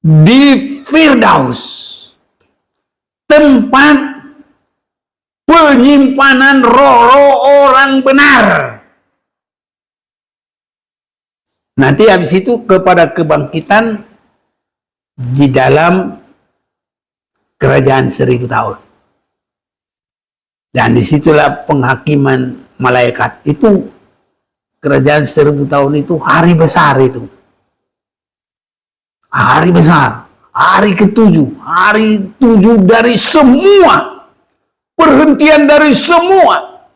di Firdaus, tempat penyimpanan roh-roh orang benar. Nanti habis itu kepada kebangkitan di dalam kerajaan 1000 tahun. Dan disitulah penghakiman malaikat. Itu kerajaan 1000 tahun itu hari besar itu. Hari besar. Hari ke-7. Hari 7 dari semua. Perhentian dari semua.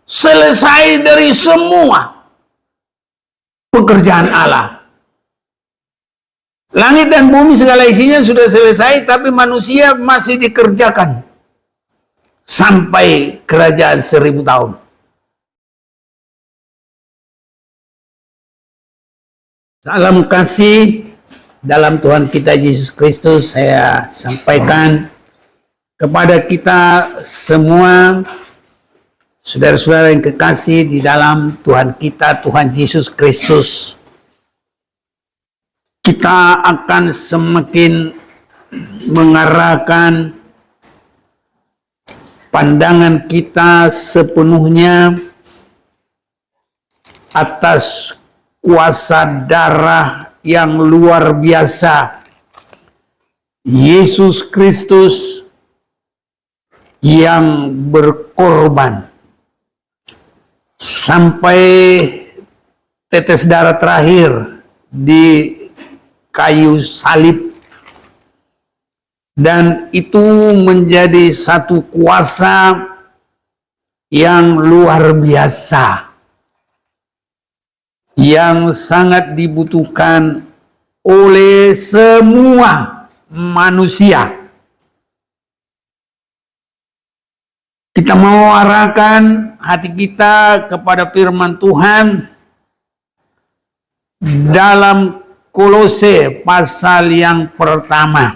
Selesai dari semua pekerjaan Allah. Langit dan bumi segala isinya sudah selesai, tapi manusia masih dikerjakan sampai kerajaan 1000 tahun. Salam kasih dalam Tuhan kita Yesus Kristus saya sampaikan kepada kita semua, saudara-saudara yang kekasih di dalam Tuhan kita, Tuhan Yesus Kristus. Kita akan semakin mengarahkan pandangan kita sepenuhnya atas kuasa darah yang luar biasa Yesus Kristus yang berkorban sampai tetes darah terakhir di kayu salib, dan itu menjadi satu kuasa yang luar biasa yang sangat dibutuhkan oleh semua manusia. Kita mau arahkan hati kita kepada firman Tuhan dalam Kolose pasal yang pertama.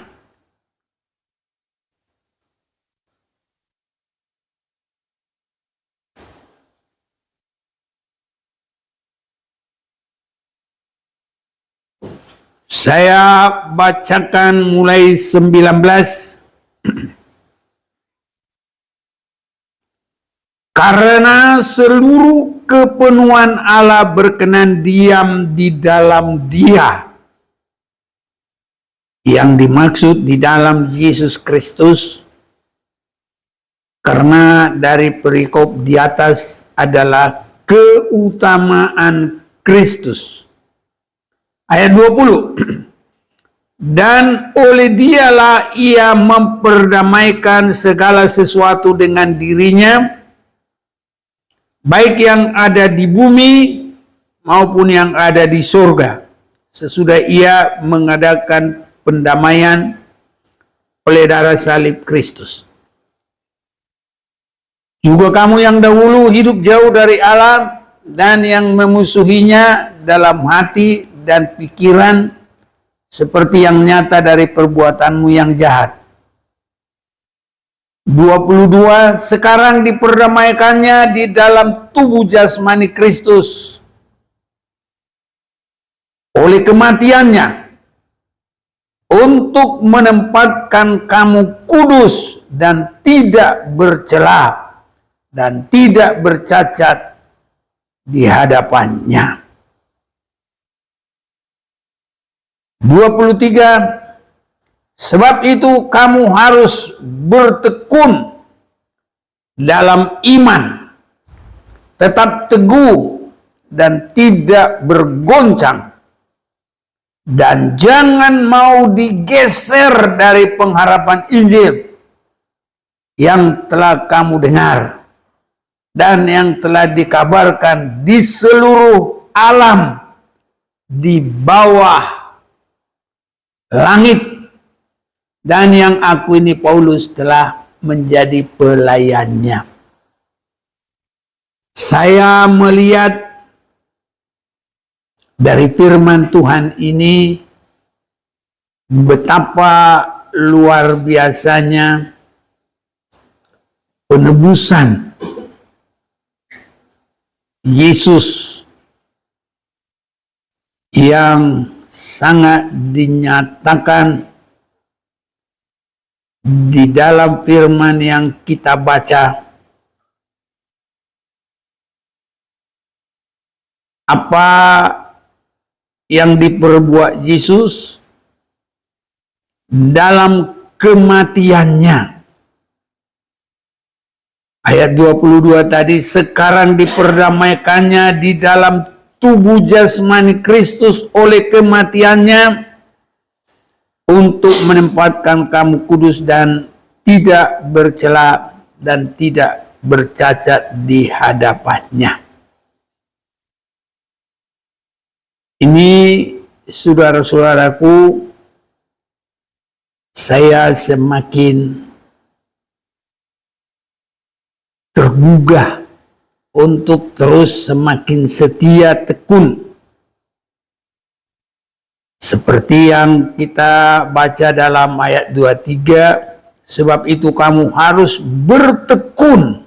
Saya bacakan mulai 19. Karena seluruh kepenuhan Allah berkenan diam di dalam Dia. Yang dimaksud di dalam Yesus Kristus, karena dari perikop di atas adalah keutamaan Kristus. Ayat 20. Dan oleh Dialah Ia memperdamaikan segala sesuatu dengan dirinya, baik yang ada di bumi maupun yang ada di surga, sesudah Ia mengadakan pendamaian oleh darah salib Kristus. Juga kamu yang dahulu hidup jauh dari Allah dan yang memusuhinya dalam hati dan pikiran, seperti yang nyata dari perbuatanmu yang jahat. 22. Sekarang diperdamaikannya di dalam tubuh jasmani Kristus oleh kematiannya, untuk menempatkan kamu kudus dan tidak bercela dan tidak bercacat di hadapannya. 23. Sebab itu kamu harus bertekun dalam iman, tetap teguh dan tidak bergoncang, dan jangan mau digeser dari pengharapan Injil yang telah kamu dengar dan yang telah dikabarkan di seluruh alam di bawah langit, dan yang aku ini Paulus telah menjadi pelayannya. Saya melihat dari firman Tuhan ini betapa luar biasanya penebusan Yesus yang sangat dinyatakan di dalam firman yang kita baca. Apa yang diperbuat Yesus dalam kematiannya. Ayat 22 tadi, sekarang diperdamaikannya di dalam tubuh jasmani Kristus oleh kematiannya untuk menempatkan kamu kudus dan tidak bercela dan tidak bercacat di hadapannya. Ini saudara-saudaraku, saya semakin tergugah untuk terus semakin setia tekun. Seperti yang kita baca dalam ayat 23, sebab itu kamu harus bertekun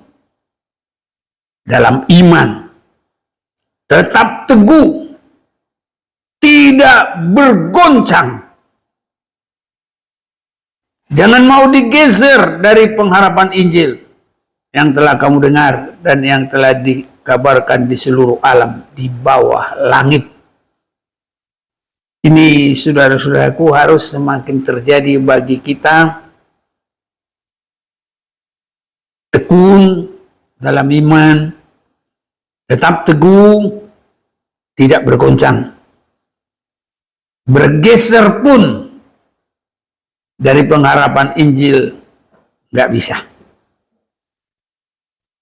dalam iman, tetap teguh, tidak bergoncang. Jangan mau digeser dari pengharapan Injil yang telah kamu dengar dan yang telah dikabarkan di seluruh alam di bawah langit. Ini saudara-saudaraku harus semakin terjadi bagi kita. Tekun dalam iman, tetap teguh, tidak bergoncang. Bergeser pun dari pengharapan Injil nggak bisa.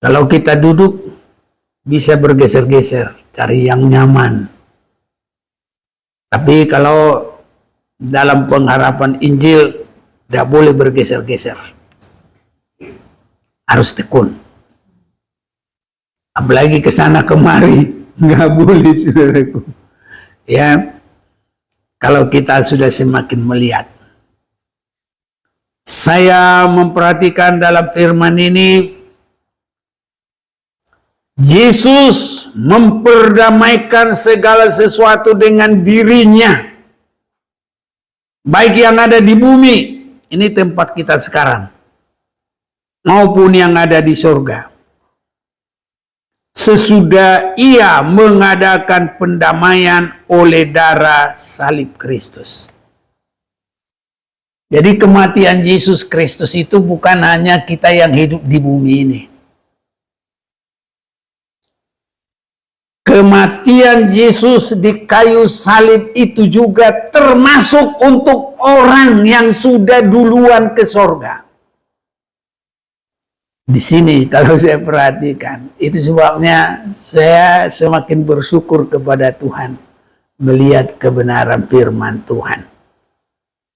Kalau kita duduk, bisa bergeser-geser, cari yang nyaman. Tapi kalau dalam pengharapan Injil, tidak boleh bergeser-geser. Harus tekun. Apalagi ke sana kemari, nggak boleh, saudaraku. Ya, kalau kita sudah semakin melihat. Saya memperhatikan dalam firman ini, Yesus memperdamaikan segala sesuatu dengan dirinya. Baik yang ada di bumi, ini tempat kita sekarang, maupun yang ada di surga. Sesudah ia mengadakan pendamaian oleh darah salib Kristus. Jadi kematian Yesus Kristus itu bukan hanya kita yang hidup di bumi ini. Kematian Yesus di kayu salib itu juga termasuk untuk orang yang sudah duluan ke sorga. Di sini kalau saya perhatikan, itu sebabnya saya semakin bersyukur kepada Tuhan melihat kebenaran firman Tuhan.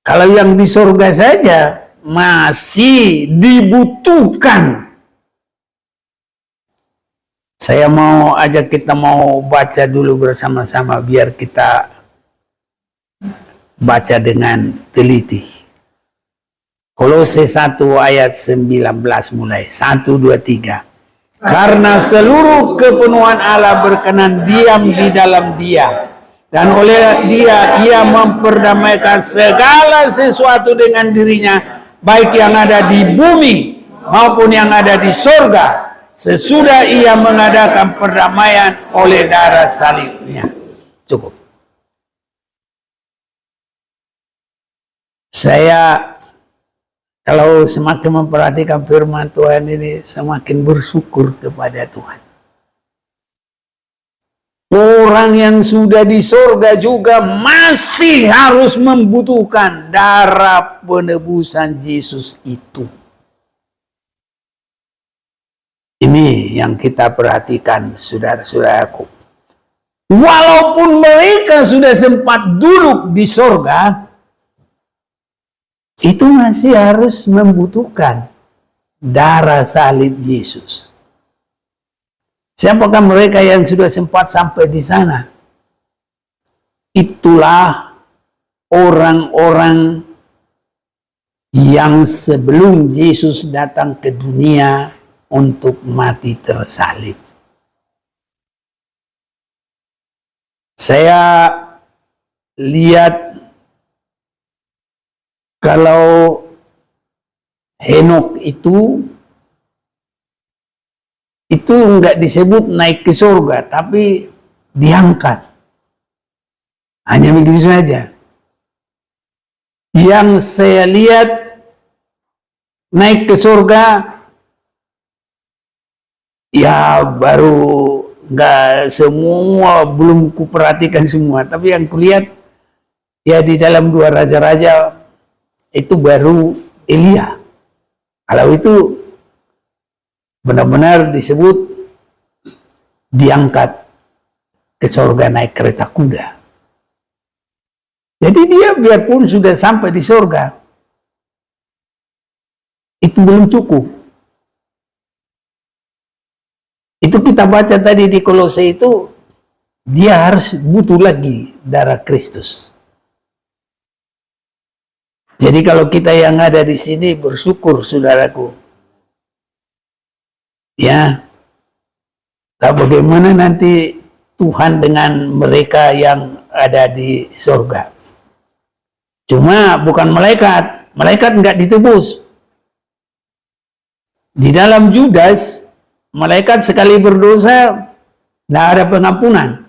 Kalau yang di sorga saja masih dibutuhkan. Saya mau ajak kita mau baca dulu bersama-sama biar kita baca dengan teliti. Kolose 1 ayat 19 mulai. 1, 2, 3. Karena seluruh kepenuhan Allah berkenan diam di dalam Dia. Dan oleh Dia, Ia memperdamaikan segala sesuatu dengan dirinya. Baik yang ada di bumi maupun yang ada di surga. Sesudah ia mengadakan perdamaian oleh darah salibnya. Cukup. Saya kalau semakin memperhatikan firman Tuhan ini, semakin bersyukur kepada Tuhan. Orang yang sudah di surga juga masih harus membutuhkan darah penebusan Yesus itu. Ini yang kita perhatikan, saudara-saudaraku. Walaupun mereka sudah sempat duduk di surga, itu masih harus membutuhkan darah salib Yesus. Siapakah mereka yang sudah sempat sampai di sana? Itulah orang-orang yang sebelum Yesus datang ke dunia untuk mati tersalib. Saya lihat kalau Henok itu enggak disebut naik ke surga, tapi diangkat. Hanya begitu saja. Yang saya lihat naik ke surga, ya baru enggak semua, belum kuperhatikan semua. Tapi yang kulihat, ya di dalam 2 raja-raja itu baru Elia. Kalau itu benar-benar disebut diangkat ke surga naik kereta kuda. Jadi dia biarpun sudah sampai di surga, itu belum cukup. Itu kita baca tadi di Kolose itu, dia harus butuh lagi darah Kristus. Jadi kalau kita yang ada di sini bersyukur, saudaraku. Ya, tak bagaimana nanti Tuhan dengan mereka yang ada di surga. Cuma bukan malaikat, malaikat enggak ditebus. Di dalam Judas, malaikat sekali berdosa, tidak ada pengampunan.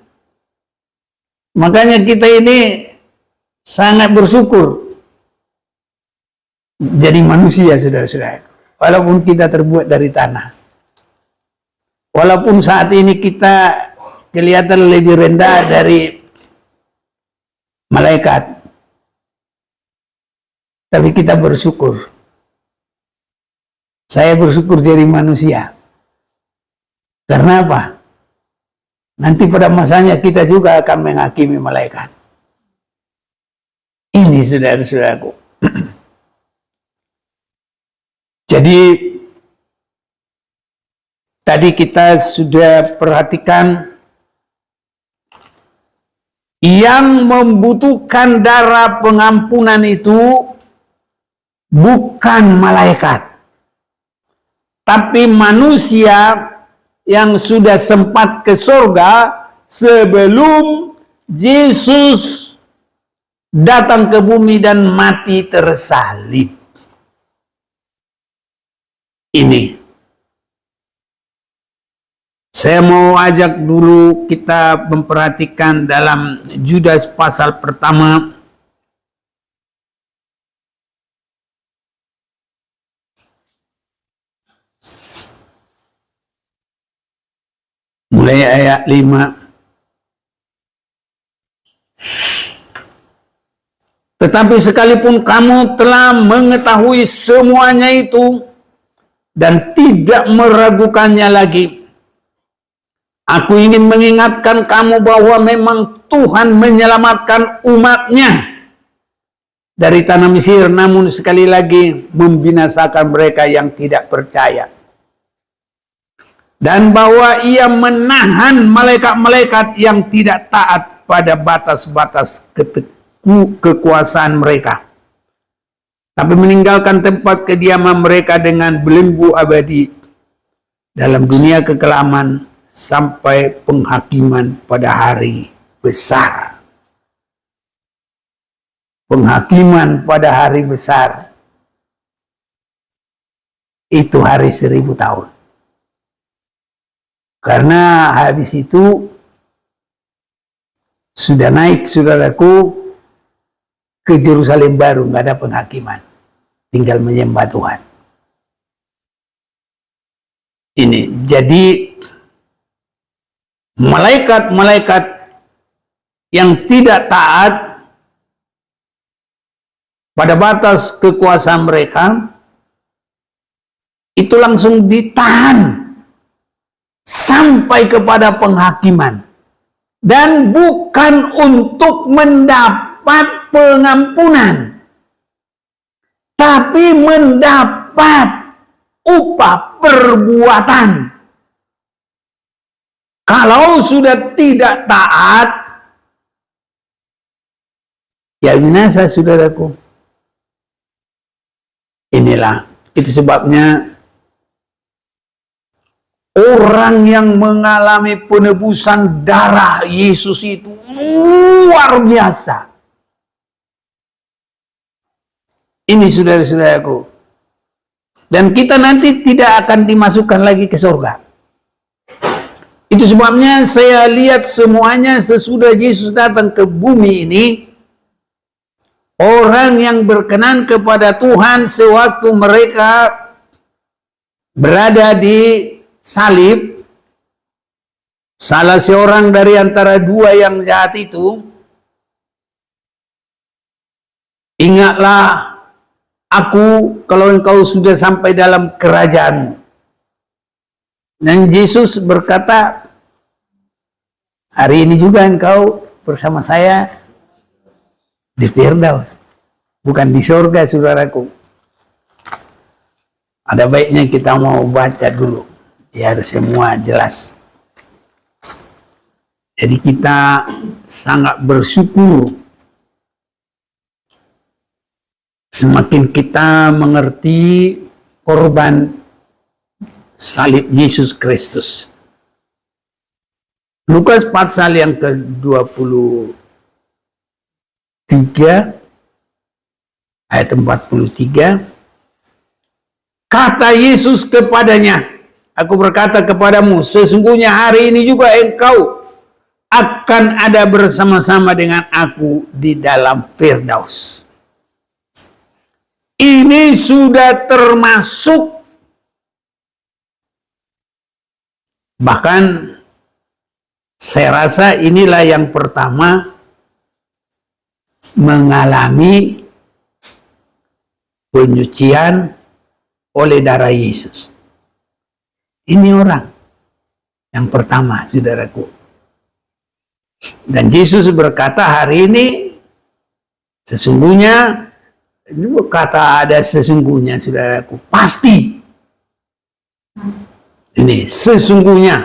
Makanya kita ini sangat bersyukur jadi manusia, saudara-saudara. Walaupun kita terbuat dari tanah. Walaupun saat ini kita kelihatan lebih rendah dari malaikat. Tapi kita bersyukur. Saya bersyukur jadi manusia. Karena apa? Nanti pada masanya kita juga akan menghakimi malaikat. Ini saudara-saudaraku. Jadi tadi kita sudah perhatikan yang membutuhkan darah pengampunan itu bukan malaikat, tapi manusia yang sudah sempat ke surga sebelum Yesus datang ke bumi dan mati tersalib. Ini saya mau ajak dulu kita memperhatikan dalam Judas pasal pertama mulai ayat 5. Tetapi sekalipun kamu telah mengetahui semuanya itu dan tidak meragukannya lagi, aku ingin mengingatkan kamu bahwa memang Tuhan menyelamatkan umatnya dari tanah Mesir, namun sekali lagi membinasakan mereka yang tidak percaya. Dan bahwa ia menahan malaikat-malaikat yang tidak taat pada batas-batas kekuasaan mereka, tapi meninggalkan tempat kediaman mereka dengan belenggu abadi dalam dunia kekelaman sampai penghakiman pada hari besar. Penghakiman pada hari besar itu hari 1000 tahun. Karena habis itu sudah naik, saudaraku, ke Yerusalem baru, nggak ada penghakiman, tinggal menyembah Tuhan. Ini jadi malaikat-malaikat yang tidak taat pada batas kekuasaan mereka itu langsung ditahan sampai kepada penghakiman, dan bukan untuk mendapat pengampunan, tapi mendapat upah perbuatan. Kalau sudah tidak taat, ya binasa, saudaraku. Inilah, itu sebabnya orang yang mengalami penebusan darah Yesus itu luar biasa. Ini saudara-saudaraku. Dan kita nanti tidak akan dimasukkan lagi ke surga. Itu sebabnya saya lihat semuanya sesudah Yesus datang ke bumi ini, orang yang berkenan kepada Tuhan sewaktu mereka berada di salib, salah seorang dari antara dua yang jahat itu, ingatlah aku kalau engkau sudah sampai dalam kerajaanmu. Dan Yesus berkata, hari ini juga engkau bersama saya di Firdaus, bukan di surga, saudaraku. Ada baiknya kita mau baca dulu, biar semua jelas. Jadi kita sangat bersyukur semakin kita mengerti korban salib Yesus Kristus. Lukas pasal yang ke-23 ayat 43, kata Yesus kepadanya, aku berkata kepadamu, sesungguhnya hari ini juga engkau akan ada bersama-sama dengan aku di dalam Firdaus. Ini sudah termasuk, bahkan saya rasa inilah yang pertama mengalami penyucian oleh darah Yesus. Ini orang yang pertama, saudaraku. Dan Yesus berkata hari ini, sesungguhnya, ini kata ada sesungguhnya, saudaraku, pasti. Ini sesungguhnya,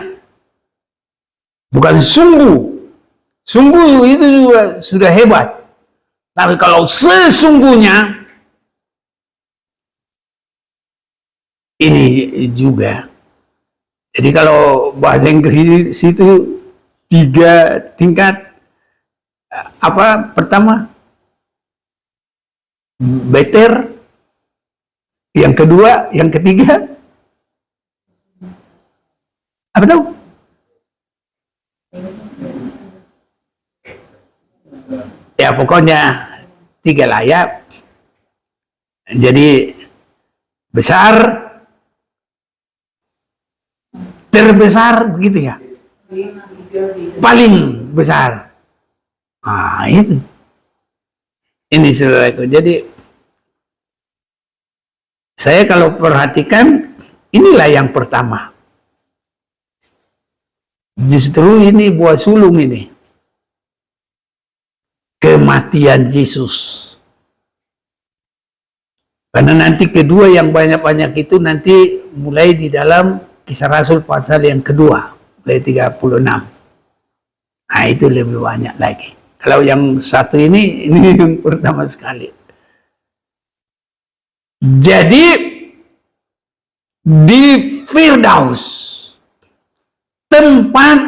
bukan sungguh. Sungguh itu juga sudah hebat. Tapi kalau sesungguhnya, ini juga. Jadi kalau bahasa Inggris itu 3 tingkat. Apa pertama? Better. Yang kedua, yang ketiga. Apa tahu? Ya pokoknya 3 lah ya. Jadi besar, terbesar, begitu ya. Paling besar. Ah, itu. Ini saudaraku. Jadi saya kalau perhatikan, inilah yang pertama. Justru ini buah sulung ini. Kematian Yesus. Karena nanti kedua yang banyak-banyak itu nanti mulai di dalam Kisah Rasul pasal yang kedua. Mulai 36. Nah itu lebih banyak lagi. Kalau yang satu ini yang pertama sekali. Jadi di Firdaus, tempat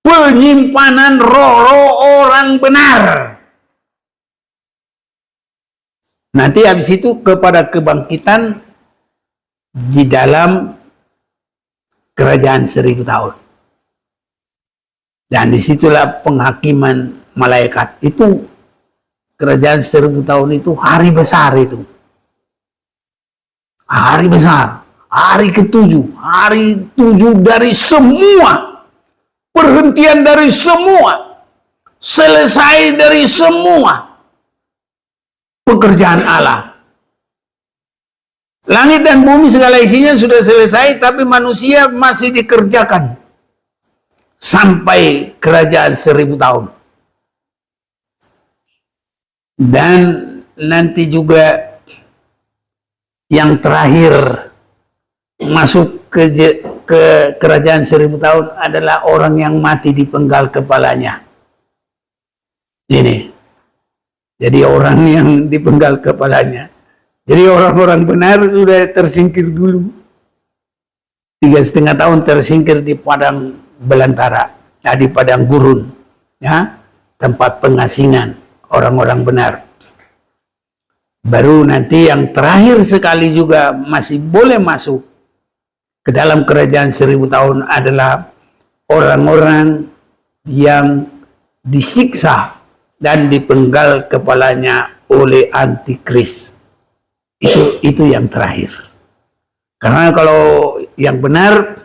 penyimpanan roh-roh orang benar. Nanti habis itu kepada kebangkitan di dalam kerajaan 1000 tahun. Dan disitulah penghakiman malaikat. Itu kerajaan 1000 tahun itu hari besar itu. Hari besar. Hari ke-7. Hari 7 dari semua. Perhentian dari semua. Selesai dari semua pekerjaan Allah. Langit dan bumi segala isinya sudah selesai, tapi manusia masih dikerjakan sampai kerajaan 1000 tahun. Dan nanti juga yang terakhir masuk ke kerajaan 1000 tahun adalah orang yang mati dipenggal kepalanya. Ini. Jadi orang yang dipenggal kepalanya. Jadi orang-orang benar sudah tersingkir dulu. 3,5 tahun tersingkir di padang belantara, di padang gurun, ya, tempat pengasingan orang-orang benar. Baru nanti yang terakhir sekali juga masih boleh masuk ke dalam kerajaan 1000 tahun adalah orang-orang yang disiksa dan dipenggal kepalanya oleh antikris. Itu yang terakhir. Karena kalau yang benar,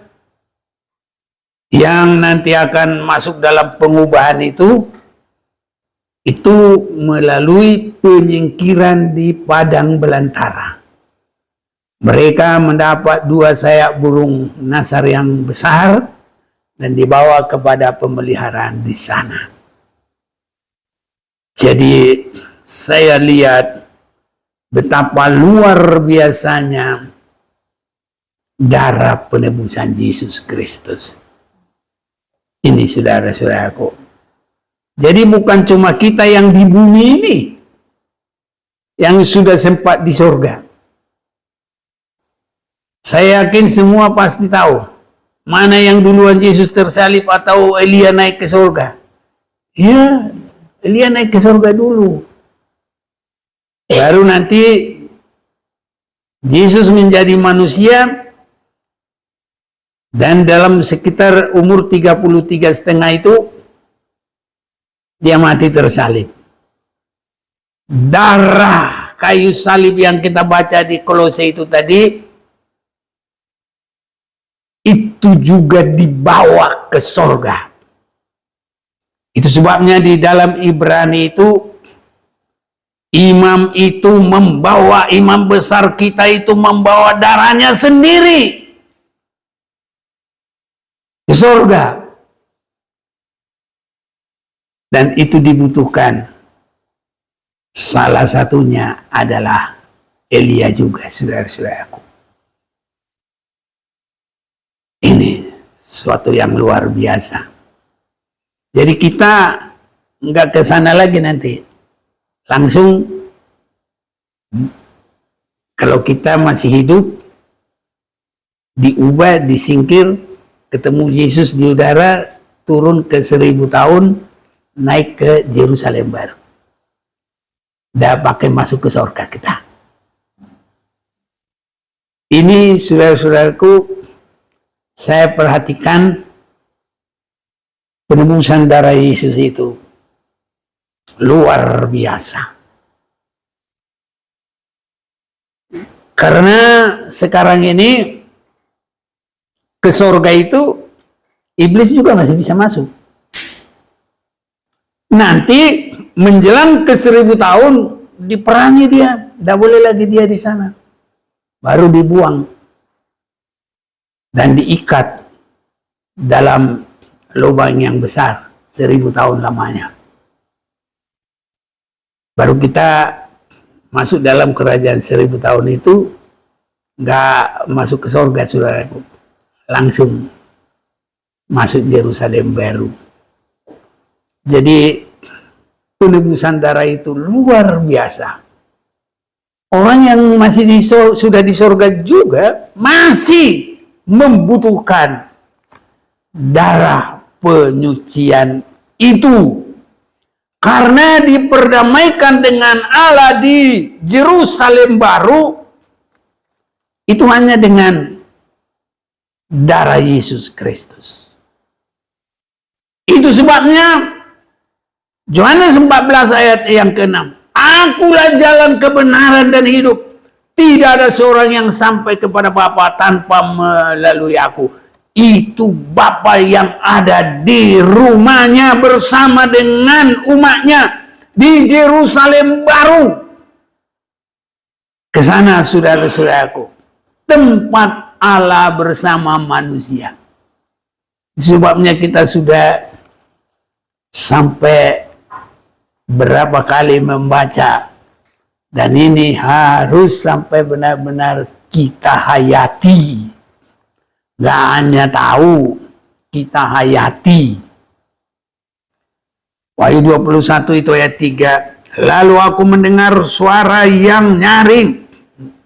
yang nanti akan masuk dalam pengubahan itu melalui penyingkiran di padang belantara. Mereka mendapat 2 sayap burung nasar yang besar dan dibawa kepada pemeliharaan di sana. Jadi saya lihat betapa luar biasanya darah penebusan Yesus Kristus. Ini saudara-saudaraku. Jadi bukan cuma kita yang di bumi ini yang sudah sempat di surga. Saya yakin semua pasti tahu mana yang duluan Yesus tersalib atau Elia naik ke surga. Ya, Elia naik ke surga dulu. Baru nanti Yesus menjadi manusia dan dalam sekitar umur 33,5 itu dia mati tersalib. Darah kayu salib yang kita baca di Kolose itu tadi itu juga dibawa ke surga. Itu sebabnya di dalam Ibrani imam besar kita itu membawa darahnya sendiri ke surga. Dan itu dibutuhkan. Salah satunya adalah Elia juga, saudara-saudaraku. Ini suatu yang luar biasa. Jadi kita nggak ke sana lagi nanti. Langsung kalau kita masih hidup, diubah, disingkir, ketemu Yesus di udara, turun ke 1000 tahun, naik ke Yerusalem baru. Dah pakai masuk ke surga kita. Ini saudara-saudaraku, saya perhatikan penebusan darah Yesus itu luar biasa. Karena sekarang ini ke surga itu iblis juga masih bisa masuk. Nanti menjelang ke 1000 tahun diperangi dia, tidak boleh lagi dia di sana. Baru dibuang dan diikat dalam lubang yang besar 1000 tahun lamanya. Baru kita masuk dalam kerajaan 1000 tahun itu, nggak masuk ke surga, saudaraku. Langsung masuk Yerusalem baru. Jadi penebusan darah itu luar biasa. Orang yang masih sudah di surga juga masih membutuhkan darah penyucian itu. Karena diperdamaikan dengan Allah di Yerusalem baru, itu hanya dengan darah Yesus Kristus. Itu sebabnya Yohanes 14 ayat yang ke-6. Akulah jalan kebenaran dan hidup. Tidak ada seorang yang sampai kepada Bapa tanpa melalui aku. Itu Bapa yang ada di rumahnya bersama dengan umatnya di Yerusalem baru. Ke sana, saudara-saudaraku, tempat Allah bersama manusia. Sebabnya kita sudah sampai berapa kali membaca, dan ini harus sampai benar-benar kita hayati. Gak hanya tahu, kita hayati. Wahyu 21 itu ayat 3. Lalu aku mendengar suara yang nyaring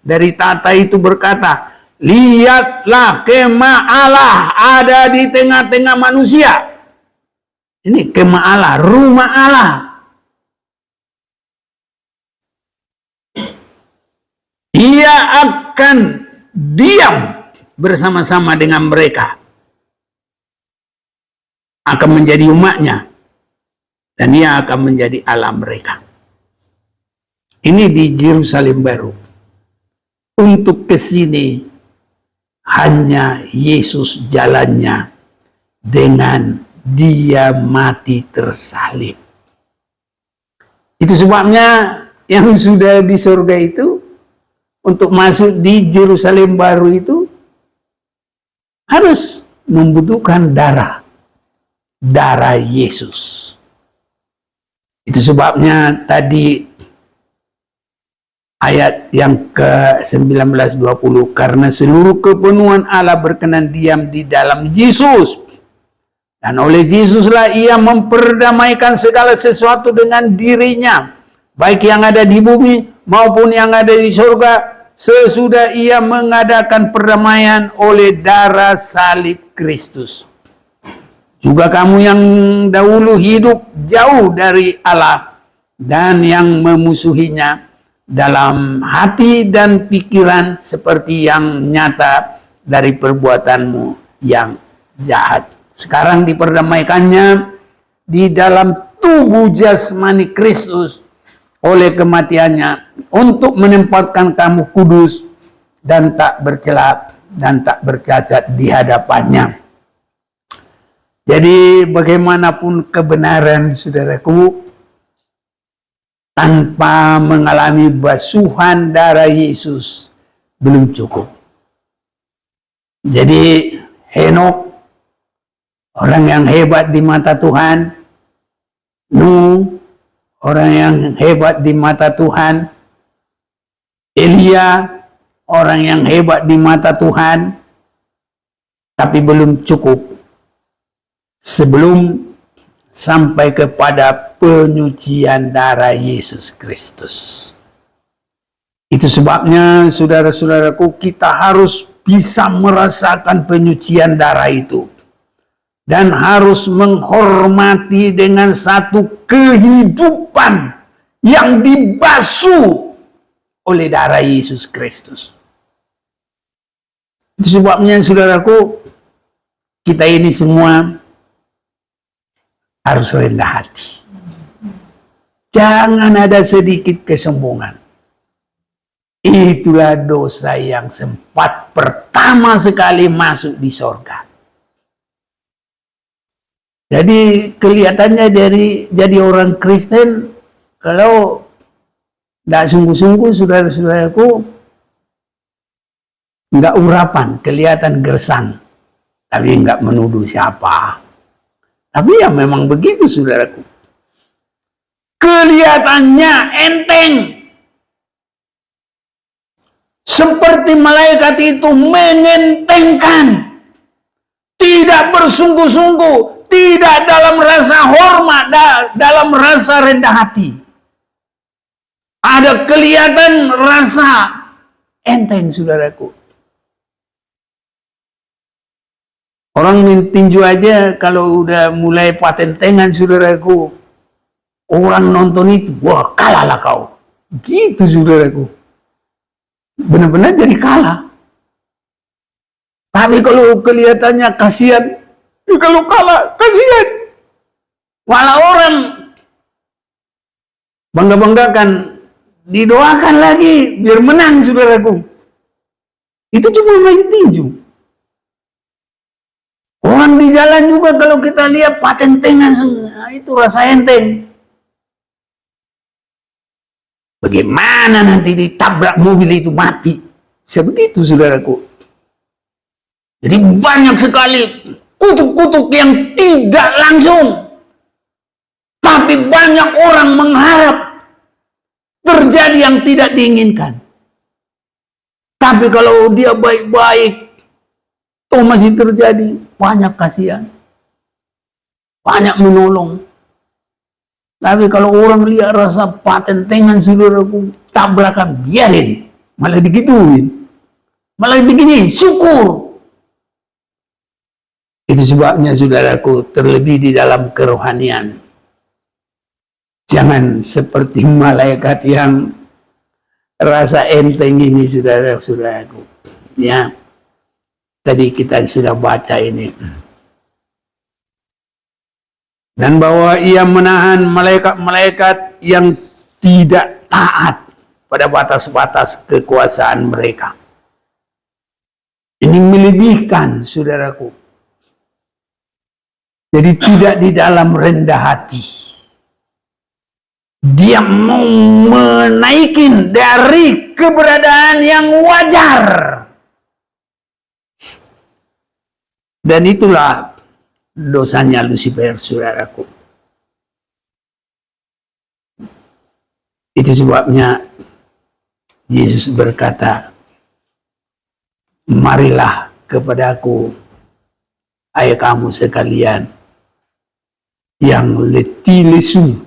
dari tahta itu berkata, lihatlah kemah Allah ada di tengah-tengah manusia. Ini kemah Allah, rumah Allah. akan diam bersama-sama dengan mereka, akan menjadi umatnya, dan ia akan menjadi Allah mereka. Ini di Yerusalem baru. Untuk ke sini hanya Yesus jalannya dengan dia mati tersalib. Itu sebabnya yang sudah di surga itu, untuk masuk di Yerusalem baru itu, harus membutuhkan darah Yesus. Itu sebabnya tadi ayat yang ke-19-20, karena seluruh kepenuhan Allah berkenan diam di dalam Yesus, dan oleh Yesuslah ia memperdamaikan segala sesuatu dengan dirinya, baik yang ada di bumi maupun yang ada di surga, sesudah ia mengadakan perdamaian oleh darah salib Kristus. Juga kamu yang dahulu hidup jauh dari Allah dan yang memusuhinya dalam hati dan pikiran, seperti yang nyata dari perbuatanmu yang jahat, sekarang diperdamaikannya di dalam tubuh jasmani Kristus oleh kematiannya, untuk menempatkan kamu kudus dan tak bercela dan tak bercacat di hadapannya. Jadi bagaimanapun kebenaran, saudaraku, tanpa mengalami basuhan darah Yesus belum cukup. Jadi Henok, orang yang hebat di mata Tuhan, Nuh, orang yang hebat di mata Tuhan, Elia, orang yang hebat di mata Tuhan, tapi belum cukup sebelum sampai kepada penyucian darah Yesus Kristus. Itu sebabnya, saudara-saudaraku, kita harus bisa merasakan penyucian darah itu, dan harus menghormati dengan satu kehidupan yang dibasuh oleh darah Yesus Kristus. Itu sebabnya, saudaraku, kita ini semua harus rendah hati. Jangan ada sedikit kesombongan. Itulah dosa yang sempat pertama sekali masuk di sorga. Jadi kelihatannya jadi orang Kristen, kalau tidak sungguh-sungguh, saudara-saudaraku, nggak urapan, kelihatan gersang, tapi nggak menuduh siapa. Tapi ya memang begitu, saudaraku. Kelihatannya enteng, seperti malaikat itu mengentengkan, tidak bersungguh-sungguh, tidak dalam rasa hormat, dalam rasa rendah hati. Ada kelihatan rasa enteng, saudaraku. Orang tinju aja kalau udah mulai patentengan, saudaraku, orang nonton itu, wah kalahlah kau. Gitu, saudaraku. Benar-benar jadi kalah. Tapi kalau kelihatannya kasihan, kalau kalah, kasihan. Walau orang bangga-banggakan, didoakan lagi biar menang, saudaraku. Itu cuma main tinju. Orang di jalan juga kalau kita lihat patentengan, itu rasa enteng. Bagaimana nanti ditabrak mobil itu mati? Bisa begitu, saudaraku. Jadi banyak sekali kutuk-kutuk yang tidak langsung, tapi banyak orang mengharap terjadi yang tidak diinginkan. Tapi kalau dia baik-baik, toh masih terjadi. Banyak kasihan, banyak menolong. Tapi kalau orang lihat rasa patentengan, saudaraku, tabrakan, biarin, malah digituin, malah begini, syukur. Itu sebabnya, saudaraku, terlebih di dalam kerohanian, jangan seperti malaikat yang rasa enteng ini, saudara-saudaraku. Ya, tadi kita sudah baca ini. Dan bahwa ia menahan malaikat-malaikat yang tidak taat pada batas-batas kekuasaan mereka. Ini melebihkan, saudaraku. Jadi tidak di dalam rendah hati. Dia mau menaikin dari keberadaan yang wajar. Dan itulah dosanya Lucifer, saudaraku. Itu sebabnya Yesus berkata, marilah kepadaku, hai kamu sekalian yang letih lesu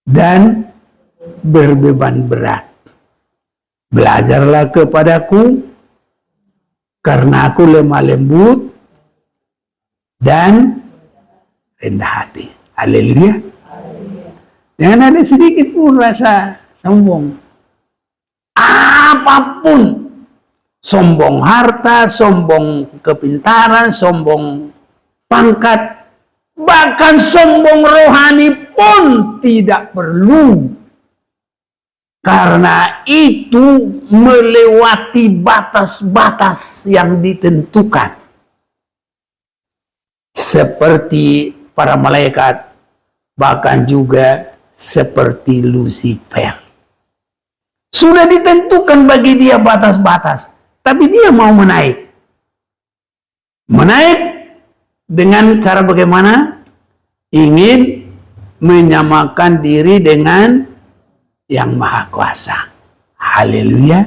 dan berbeban berat. Belajarlah kepadaku, karena aku lemah lembut dan rendah hati. Haleluya. Jangan ada sedikit pun rasa sombong. Apapun. Sombong harta, sombong kepintaran, sombong pangkat, bahkan sombong rohani pun tidak perlu. Karena itu melewati batas-batas yang ditentukan. Seperti para malaikat, bahkan juga seperti Lucifer. Sudah ditentukan bagi dia batas-batas, tapi dia mau menaik. Menaik dengan cara bagaimana? Ingin menyamakan diri dengan yang maha kuasa. Haleluya.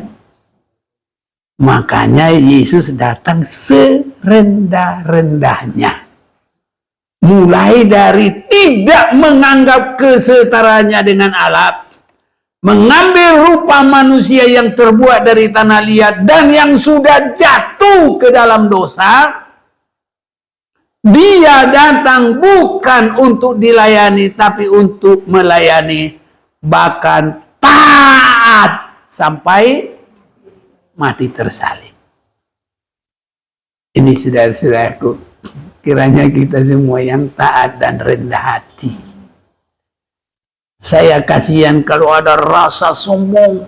Makanya Yesus datang serendah-rendahnya. Mulai dari tidak menganggap kesetaranya dengan Allah, mengambil rupa manusia yang terbuat dari tanah liat dan yang sudah jatuh ke dalam dosa. Dia datang bukan untuk dilayani, tapi untuk melayani, bahkan taat sampai mati tersalib. Ini saudara-saudaraku, kiranya kita semua yang taat dan rendah hati. Saya kasihan kalau ada rasa sombong.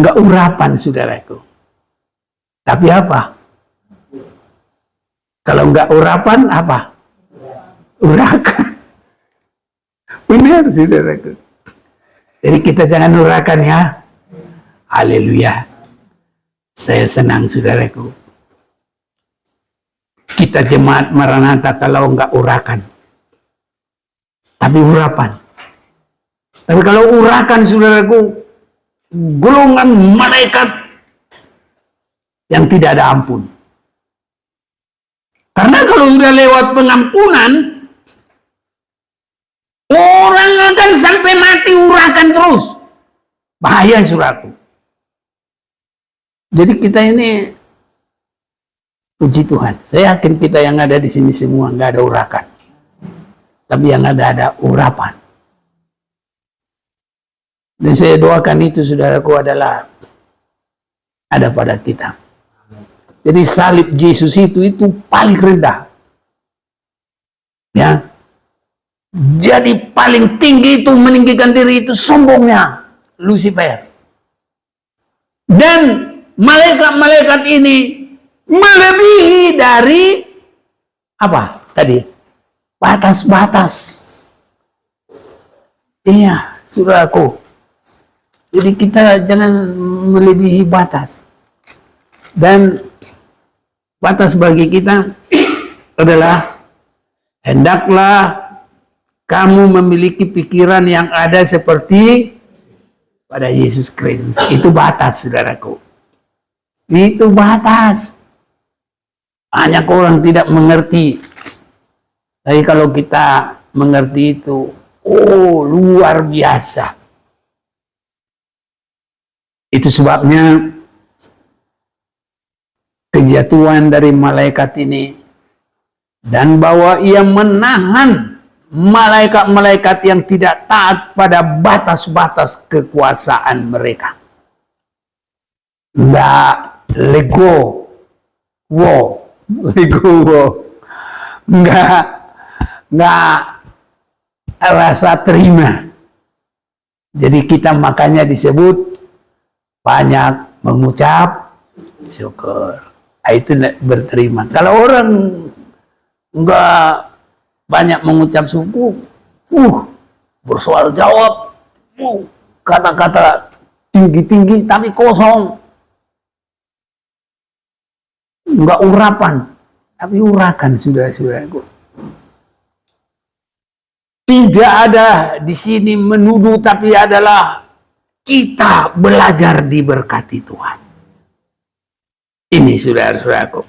Nggak urapan, saudaraku. Tapi apa? Kalau nggak urapan, apa? Urakan. Benar, saudaraku. Jadi kita jangan urakan ya. Haleluya. Saya senang, saudaraku. Kita jemaat Maranatha kalau nggak urakan, tapi urapan. Tapi kalau urakan, saudaraku, golongan malaikat yang tidak ada ampun. Karena kalau sudah lewat pengampunan, orang akan sampai mati urakan terus. Bahaya, saudaraku. Jadi kita ini, puji Tuhan, saya yakin kita yang ada di sini semua nggak ada urakan, tapi yang ada urapan. Dan saya doakan itu, saudaraku, adalah ada pada kita. Jadi salib Yesus itu paling rendah. Ya. Jadi paling tinggi itu meninggikan diri itu sombongnya Lucifer. Dan malaikat-malaikat ini melebihi dari apa tadi? Batas-batas. Iya, saudaraku. Jadi kita jangan melebihi batas. Dan batas bagi kita adalah hendaklah kamu memiliki pikiran yang ada seperti pada Yesus Kristus. Itu batas, saudaraku. Itu batas. Banyak orang tidak mengerti. Tapi kalau kita mengerti itu, oh, luar biasa. Itu sebabnya kejatuhan dari malaikat ini, dan bahwa ia menahan malaikat-malaikat yang tidak taat pada batas-batas kekuasaan mereka. Nggak legowo, nggak rasa terima. Jadi kita makanya disebut banyak mengucap syukur. Itu berterima. Kalau orang nggak banyak mengucap syukur, bersoal jawab, kata-kata tinggi-tinggi tapi kosong. Enggak urapan, tapi urakan saudara-saudaraku. Tidak ada di sini menuduh, tapi adalah kita belajar diberkati Tuhan. Ini saudara-saudaraku.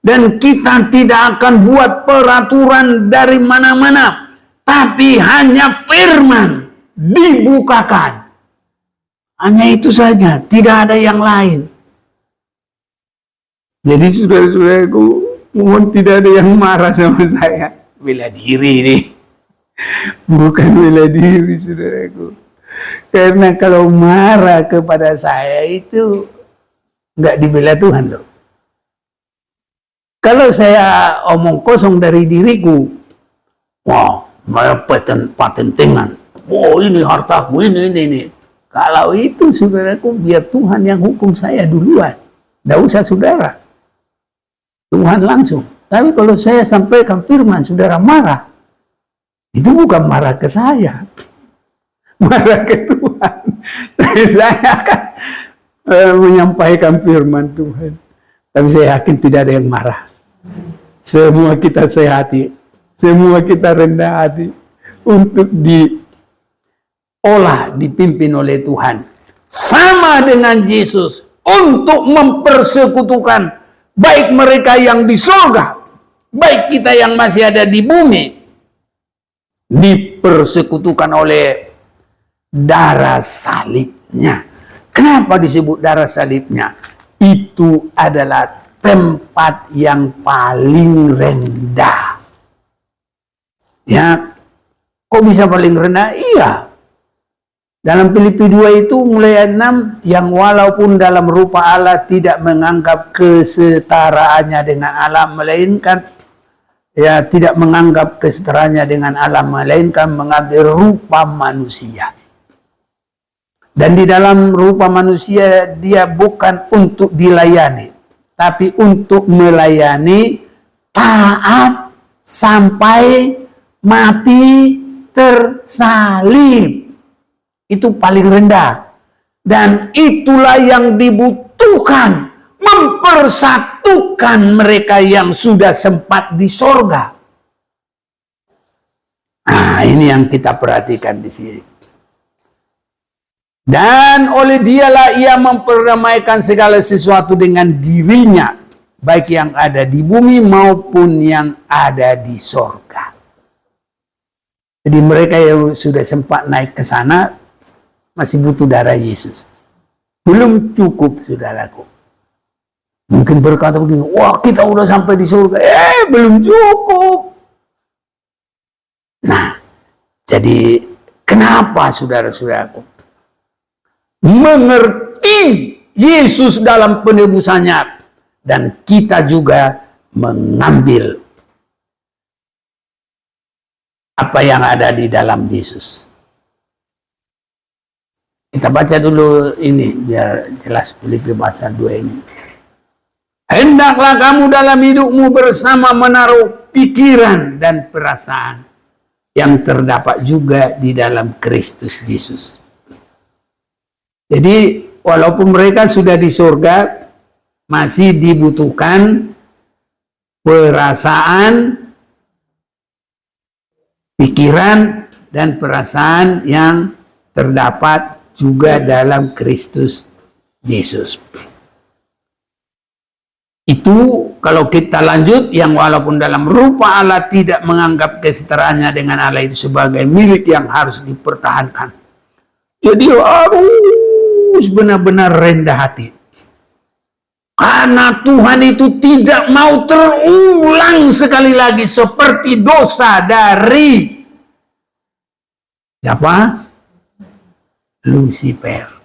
Dan kita tidak akan buat peraturan dari mana-mana, tapi hanya firman dibukakan. Hanya itu saja, tidak ada yang lain. Jadi saudara-saudaraku, mohon tidak ada yang marah sama saya. Bela diri nih. Bukan bela diri saudaraku. Karena kalau marah kepada saya itu nggak dibela Tuhan loh. Kalau saya omong kosong dari diriku, wah, patentingan. Oh ini hartaku, ini. Kalau itu saudaraku, biar Tuhan yang hukum saya duluan. Nggak usah saudara. Tuhan langsung. Tapi kalau saya sampaikan firman, saudara marah, itu bukan marah ke saya, marah ke Tuhan. Saya akan menyampaikan firman Tuhan. Tapi saya yakin tidak ada yang marah. Semua kita sehati, semua kita rendah hati untuk diolah, dipimpin oleh Tuhan. Sama dengan Yesus untuk mempersekutukan baik mereka yang di surga, baik kita yang masih ada di bumi, dipersekutukan oleh darah salibnya. Kenapa disebut darah salibnya? Itu adalah tempat yang paling rendah. Ya, kok bisa paling rendah? Iya. Dalam Filipi 2 itu mulai 6, yang walaupun dalam rupa Allah tidak menganggap kesetaraannya dengan Allah, melainkan tidak menganggap kesetaraannya dengan Allah, melainkan mengambil rupa manusia. Dan di dalam rupa manusia dia bukan untuk dilayani, tapi untuk melayani, taat sampai mati tersalib. Itu paling rendah. Dan itulah yang dibutuhkan, mempersatukan mereka yang sudah sempat di sorga. Nah, ini yang kita perhatikan di sini. Dan oleh dialah ia memperdamaikan segala sesuatu dengan dirinya, baik yang ada di bumi maupun yang ada di sorga. Jadi mereka yang sudah sempat naik ke sana masih butuh darah Yesus. Belum cukup, saudaraku. Mungkin berkata begini, wah kita udah sampai di surga. Belum cukup. Nah, jadi kenapa saudara-saudaraku mengerti Yesus dalam penebusannya, dan kita juga mengambil apa yang ada di dalam Yesus. Kita baca dulu ini biar jelas Filipi pasal 2 ini. Hendaklah kamu dalam hidupmu bersama menaruh pikiran dan perasaan yang terdapat juga di dalam Kristus Yesus. Jadi walaupun mereka sudah di surga, masih dibutuhkan perasaan, pikiran, dan perasaan yang terdapat juga dalam Kristus Yesus. Itu kalau kita lanjut, yang walaupun dalam rupa Allah tidak menganggap kesetaraannya dengan Allah itu sebagai milik yang harus dipertahankan. Jadi harus benar-benar rendah hati. Karena Tuhan itu tidak mau terulang sekali lagi seperti dosa dari Siapa? Lucifer.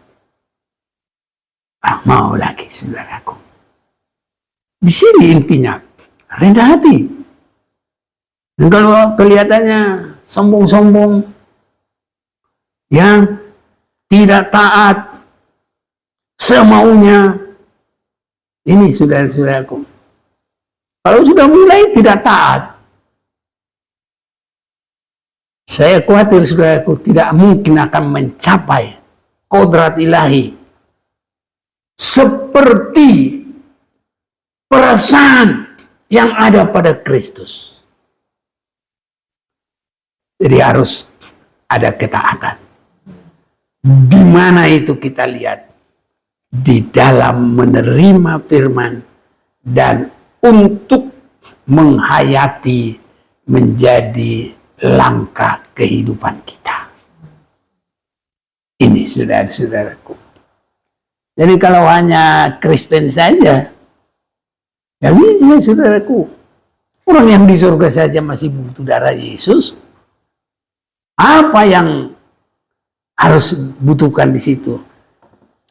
Mau lagi, saudaraku. Di sini intinya, rendah hati. Dan kalau kelihatannya sombong-sombong, yang tidak taat, semaunya, ini saudara-saudaraku. Kalau sudah mulai tidak taat, saya khawatir saudaraku tidak mungkin akan mencapai kodrat ilahi seperti perasaan yang ada pada Kristus. Jadi harus ada ketaatan. Di mana itu kita lihat? Di dalam menerima firman dan untuk menghayati menjadi langkah kehidupan kita. Ini saudara-saudaraku. Jadi kalau hanya Kristen saja, ya bisa saudaraku. Orang yang di surga saja masih butuh darah Yesus. Apa yang harus butuhkan di situ?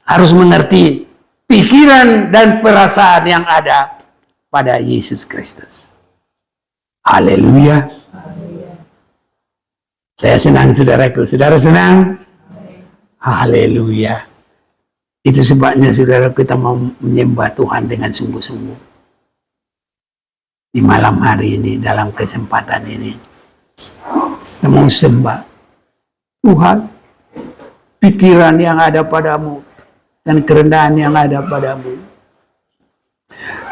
Harus mengerti pikiran dan perasaan yang ada pada Yesus Kristus. Haleluya. Saya senang saudaraku. Saudara senang? Haleluya. Itu sebabnya saudara kita mau menyembah Tuhan dengan sungguh-sungguh. Di malam hari ini, dalam kesempatan ini. Kita mau sembah. Tuhan, pikiran yang ada padamu dan kerendahan yang ada padamu,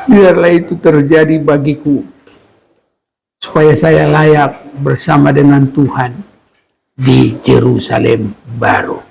biarlah itu terjadi bagiku, supaya saya layak bersama dengan Tuhan di Yerusalem baru.